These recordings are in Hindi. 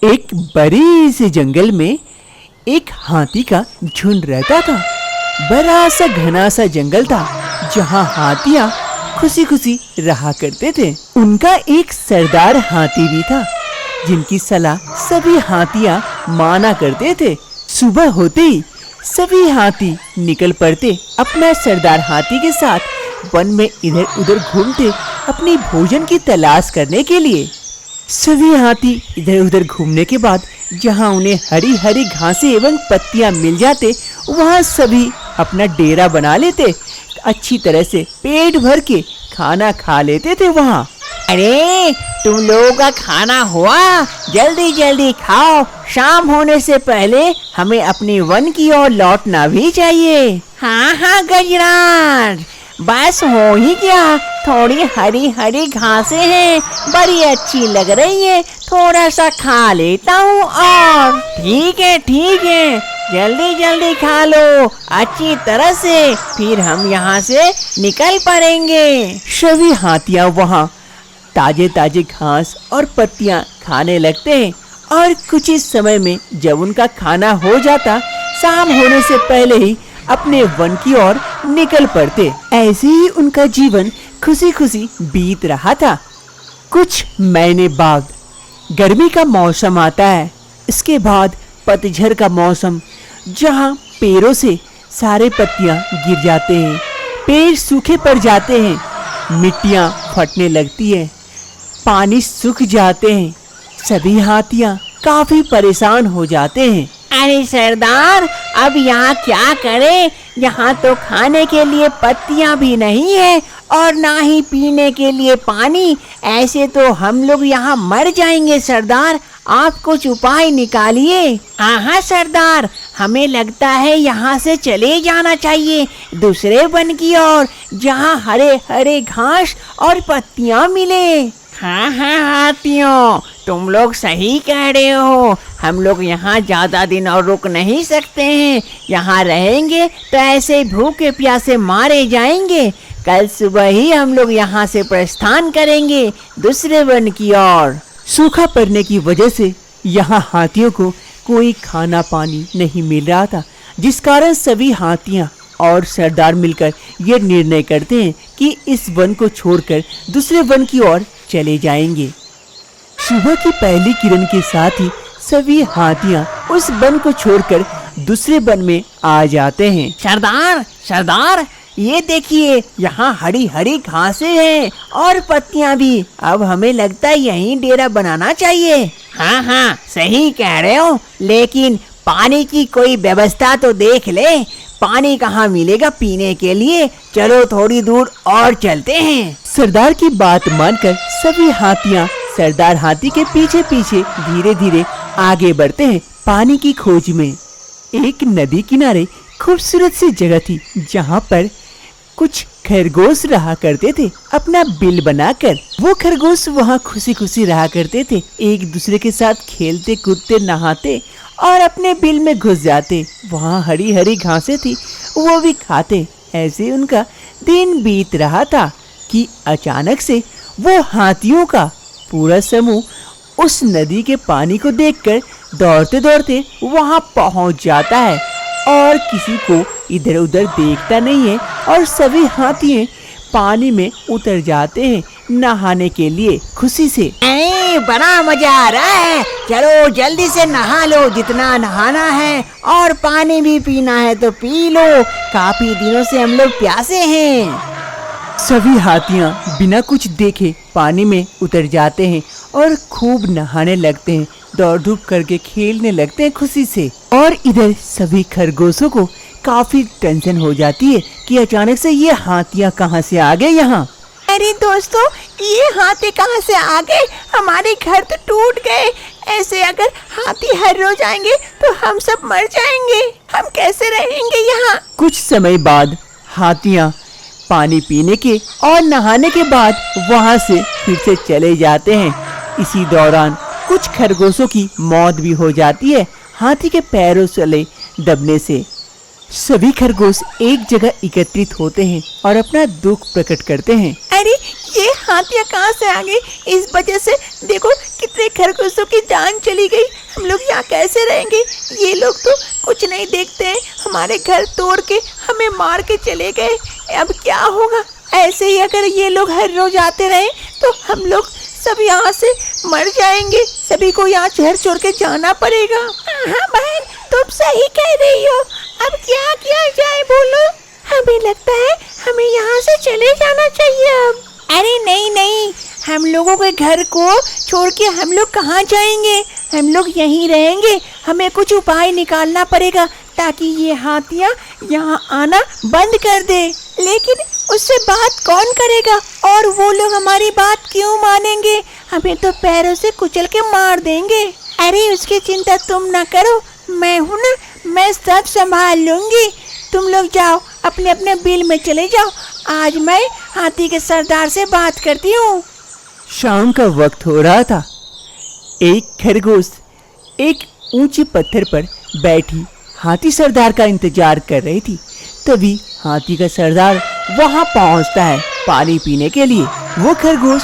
एक बड़े से जंगल में एक हाथी का झुंड रहता था। बड़ा सा घना सा जंगल था जहाँ हाथियाँ खुशी खुशी रहा करते थे। उनका एक सरदार हाथी भी था जिनकी सलाह सभी हाथियाँ माना करते थे। सुबह होते ही सभी हाथी निकल पड़ते अपना सरदार हाथी के साथ वन में इधर उधर घूमते अपनी भोजन की तलाश करने के लिए। सभी हाथी इधर उधर घूमने के बाद जहां उन्हें हरी हरी घासें एवं पत्तियां मिल जाते वहां सभी अपना डेरा बना लेते। अच्छी तरह से पेट भर के खाना खा लेते थे वहां। अरे तुम लोगों का खाना हुआ? जल्दी जल्दी खाओ, शाम होने से पहले हमें अपने वन की ओर लौटना भी चाहिए। हाँ गजराज, बस हो ही गया। थोड़ी हरी हरी घासें हैं, बड़ी अच्छी लग रही है, थोड़ा सा खा लेता हूँ। और ठीक है, जल्दी जल्दी खा लो अच्छी तरह से, फिर हम यहाँ से निकल पड़ेंगे। सभी हाथियाँ वहाँ ताजे ताजे घास और पत्तियाँ खाने लगते हैं और कुछ ही समय में जब उनका खाना हो जाता, शाम होने से पहले ही अपने वन की ओर निकल पड़ते। ऐसे ही उनका जीवन खुशी खुशी बीत रहा था। कुछ महीने बाद गर्मी का मौसम आता है। इसके बाद पतझड़ का मौसम, जहाँ पेड़ों से सारे पत्तियां गिर जाते हैं, पेड़ सूखे पड़ जाते हैं, मिट्टियां फटने लगती है, पानी सूख जाते हैं। सभी हाथियां काफी परेशान हो जाते हैं। अरे सरदार, अब यहाँ क्या करें? यहाँ तो खाने के लिए पत्तियाँ भी नहीं है और ना ही पीने के लिए पानी। ऐसे तो हम लोग यहाँ मर जाएंगे सरदार, आप कुछ उपाय निकालिए। हाँ सरदार, हमें लगता है यहाँ से चले जाना चाहिए दूसरे वन की ओर, जहाँ हरे हरे घास और पत्तियाँ मिले। हाँ हाथियों, तुम लोग सही कह रहे हो। हम लोग यहाँ ज्यादा दिन और रुक नहीं सकते हैं। यहाँ रहेंगे तो ऐसे भूखे प्यासे मारे जाएंगे। कल सुबह ही हम लोग यहाँ से प्रस्थान करेंगे दूसरे वन की ओर। सूखा पड़ने की वजह से यहाँ हाथियों को कोई खाना पानी नहीं मिल रहा था, जिस कारण सभी हाथियाँ और सरदार मिलकर ये निर्णय करते हैं कि इस वन को छोड़कर दूसरे वन की ओर चले जाएंगे। सुबह की पहली किरण के साथ ही सभी हाथियाँ उस वन को छोड़कर दूसरे वन में आ जाते हैं। सरदार, ये देखिए, यहाँ हरी हरी घासें हैं और पत्तियाँ भी। अब हमें लगता है यहीं डेरा बनाना चाहिए। हाँ सही कह रहे हो, लेकिन पानी की कोई व्यवस्था तो देख ले। पानी कहाँ मिलेगा पीने के लिए? चलो थोड़ी दूर और चलते हैं। सरदार की बात मानकर सभी हाथियाँ सरदार हाथी के पीछे पीछे धीरे धीरे आगे बढ़ते हैं पानी की खोज में। एक नदी किनारे खूबसूरत सी जगह थी जहाँ पर कुछ खरगोश रहा करते थे अपना बिल बनाकर। वो खरगोश वहाँ खुशी खुशी रहा करते थे, एक दूसरे के साथ खेलते कूदते नहाते और अपने बिल में घुस जाते। वहाँ हरी हरी घासें थी, वो भी खाते। ऐसे उनका दिन बीत रहा था कि अचानक से वो हाथियों का पूरा समूह उस नदी के पानी को देखकर दौड़ते दौड़ते वहाँ पहुँच जाता है और किसी को इधर उधर देखता नहीं है और सभी हाथी पानी में उतर जाते हैं नहाने के लिए खुशी से। बड़ा मजा आ रहा है, चलो जल्दी से नहा लो, जितना नहाना है, और पानी भी पीना है तो पी लो, काफी दिनों से हम लोग प्यासे हैं। सभी हाथियाँ बिना कुछ देखे पानी में उतर जाते हैं और खूब नहाने लगते हैं, दौड़ धूप करके खेलने लगते हैं खुशी से। और इधर सभी खरगोशों को काफी टेंशन हो जाती है कि अचानक से ये हाथियाँ कहाँ से आ गए यहाँ। अरे दोस्तों, ये हाथी कहाँ से आ गए? हमारे घर तो टूट गए। ऐसे अगर हाथी हर रोज आएंगे तो हम सब मर जाएंगे। हम कैसे रहेंगे यहाँ? कुछ समय बाद हाथियाँ पानी पीने के और नहाने के बाद वहाँ से फिर से चले जाते हैं। इसी दौरान कुछ खरगोशों की मौत भी हो जाती है हाथी के पैरों तले दबने से। सभी खरगोश एक जगह एकत्रित होते हैं और अपना दुख प्रकट करते हैं। अरे ये हाथियाँ कहाँ से आ गई? इस वजह से देखो कितने खरगोशों की जान चली गई। हम लोग यहाँ कैसे रहेंगे? ये लोग तो कुछ नहीं देखते हैं, हमारे घर तोड़ के हमें मार के चले गए। अब क्या होगा? ऐसे ही अगर ये लोग हर रोज आते रहे तो हम लोग सब यहाँ से मर जाएंगे। सभी को यहाँ शहर छोड़ के जाना पड़ेगा। हाँ बहन, तुम सही कह रही हो। अब क्या किया जाए बोलो? हमें लगता है हमें यहाँ से चले जाना चाहिए अब। अरे नहीं नहीं, हम लोगों के घर को छोड़ के हम लोग कहाँ जाएंगे? हम लोग यहीं रहेंगे। हमें कुछ उपाय निकालना पड़ेगा ताकि ये हाथियाँ यहाँ आना बंद कर दे। लेकिन उससे बात कौन करेगा? और वो लोग हमारी बात क्यों मानेंगे? हमें तो पैरों से कुचल के मार देंगे। अरे उसकी चिंता तुम ना करो, मैं हूँ ना, मैं सब संभाल लूंगी। तुम लोग जाओ, अपने अपने बिल में चले जाओ। आज मैं हाथी के सरदार से बात करती हूँ। शाम का वक्त हो रहा था। एक खरगोश एक ऊंचे पत्थर पर बैठी हाथी सरदार का इंतजार कर रही थी। तभी हाथी का सरदार वहां पहुंचता है पानी पीने के लिए। वो खरगोश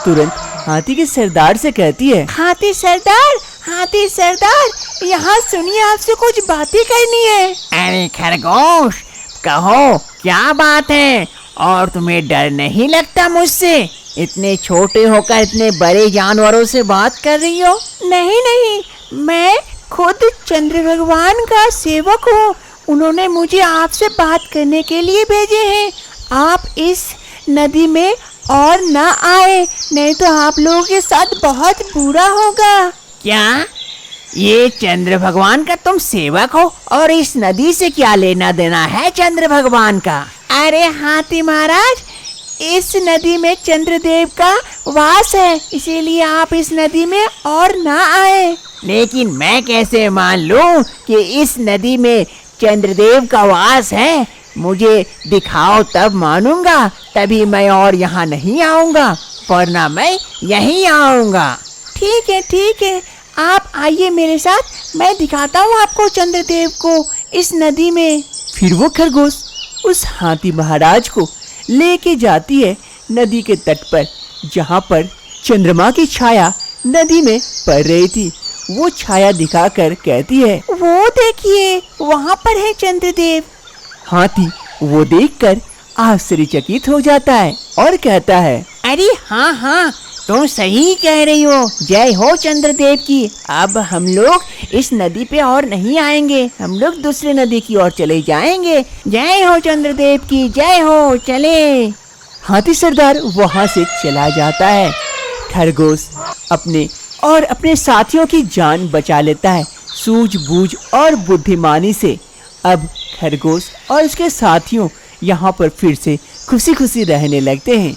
तुरंत हाथी के सरदार से कहती है, हाथी सरदार, यहाँ सुनिए, आपसे कुछ बातें करनी है। अरे खरगोश, कहो क्या बात है? और तुम्हें डर नहीं लगता मुझसे? इतने छोटे होकर इतने बड़े जानवरों से बात कर रही हो? नहीं नहीं, मैं खुद चंद्र भगवान का सेवक हूँ। उन्होंने मुझे आपसे बात करने के लिए भेजे हैं। आप इस नदी में और न आए, नहीं तो आप लोगों के साथ बहुत बुरा होगा। क्या? ये चंद्र भगवान का तुम सेवक हो और इस नदी से क्या लेना देना है चंद्र भगवान का? अरे हाथी महाराज, इस नदी में चंद्रदेव का वास है, इसीलिए आप इस नदी में और ना आए। लेकिन मैं कैसे मान लूं कि इस नदी में चंद्रदेव का वास है? मुझे दिखाओ तब मानूंगा, तभी मैं और यहाँ नहीं आऊंगा, वरना मैं यहीं आऊंगा। ठीक है, आप आइए मेरे साथ, मैं दिखाता हूँ आपको चंद्रदेव को इस नदी में। फिर वो खरगोश उस हाथी महाराज को लेके जाती है नदी के तट पर, जहाँ पर चंद्रमा की छाया नदी में पड़ रही थी। वो छाया दिखाकर कहती है, वो देखिए, वहाँ पर है चंद्रदेव। हाथी वो देखकर आश्चर्यचकित हो जाता है और कहता है, अरे हाँ, तुम सही कह रही हो। जय हो चंद्रदेव की। अब हम लोग इस नदी पे और नहीं आएंगे, हम लोग दूसरे नदी की ओर चले जाएंगे। जय हो चंद्रदेव की, जय हो। चले। हाथी सरदार वहाँ से चला जाता है। खरगोश अपने साथियों की जान बचा लेता है सूझबूझ और बुद्धिमानी से। अब खरगोश और उसके साथियों यहाँ पर फिर से खुशी खुशी रहने लगते हैं।